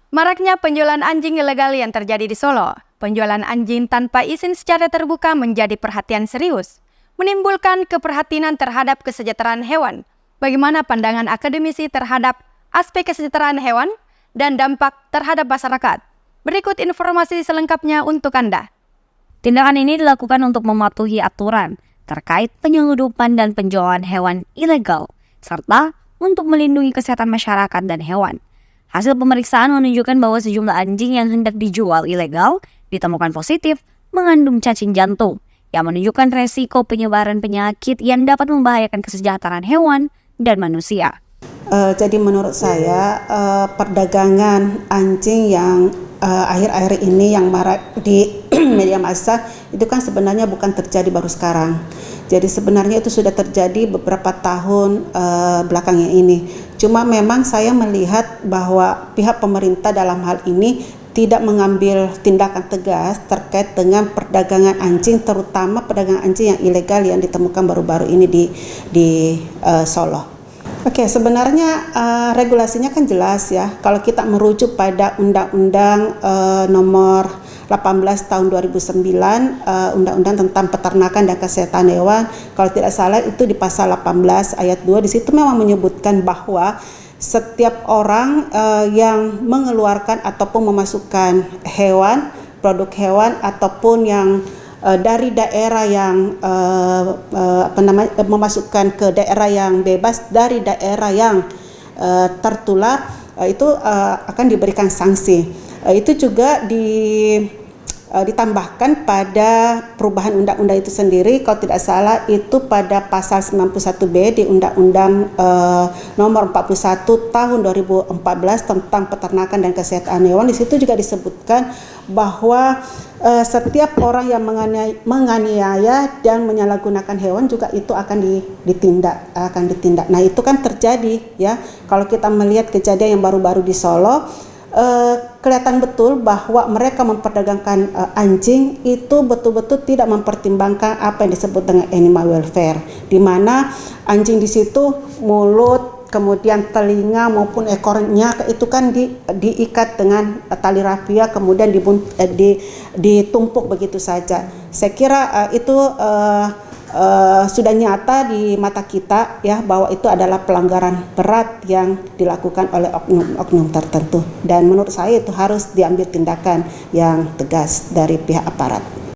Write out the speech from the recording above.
Maraknya penjualan anjing ilegal yang terjadi di Solo. Penjualan anjing tanpa izin secara terbuka menjadi perhatian serius, menimbulkan keprihatinan terhadap kesejahteraan hewan. Bagaimana pandangan akademisi terhadap aspek kesejahteraan hewan dan dampak terhadap masyarakat? Berikut informasi selengkapnya untuk Anda. Tindakan ini dilakukan untuk mematuhi aturan terkait penyelundupan dan penjualan hewan ilegal, serta untuk melindungi kesehatan masyarakat dan hewan. Hasil pemeriksaan menunjukkan bahwa sejumlah anjing yang hendak dijual ilegal ditemukan positif mengandung cacing jantung, yang menunjukkan resiko penyebaran penyakit yang dapat membahayakan kesejahteraan hewan dan manusia. Jadi menurut saya perdagangan anjing yang akhir-akhir ini yang marak di media massa itu kan sebenarnya bukan terjadi baru sekarang. Jadi sebenarnya itu sudah terjadi beberapa tahun belakangnya ini. Cuma memang saya melihat bahwa pihak pemerintah dalam hal ini tidak mengambil tindakan tegas terkait dengan perdagangan anjing, terutama perdagangan anjing yang ilegal yang ditemukan baru-baru ini di Solo. Oke, sebenarnya regulasinya kan jelas ya. Kalau kita merujuk pada Undang-Undang nomor 18 tahun 2009, Undang-Undang tentang peternakan dan kesehatan hewan, kalau tidak salah itu di pasal 18 ayat 2, di situ memang menyebutkan bahwa setiap orang yang mengeluarkan ataupun memasukkan hewan, produk hewan ataupun yang dari daerah yang memasukkan ke daerah yang bebas dari daerah yang tertular itu akan diberikan sanksi. Itu juga ditambahkan pada perubahan undang-undang itu sendiri, kalau tidak salah itu pada pasal 91B di Undang-Undang nomor 41 tahun 2014 tentang peternakan dan kesehatan hewan. Di situ juga disebutkan bahwa setiap orang yang menganiaya dan menyalahgunakan hewan juga itu akan ditindak. Nah, itu kan terjadi ya. Kalau kita melihat kejadian yang baru-baru di Solo, kelihatan betul bahwa mereka memperdagangkan anjing itu betul-betul tidak mempertimbangkan apa yang disebut dengan animal welfare, di mana anjing di situ mulut, kemudian telinga maupun ekornya itu kan diikat dengan tali rafia, kemudian ditumpuk begitu saja. Saya kira itu sudah nyata di mata kita ya, bahwa itu adalah pelanggaran berat yang dilakukan oleh oknum-oknum tertentu, dan menurut saya itu harus diambil tindakan yang tegas dari pihak aparat.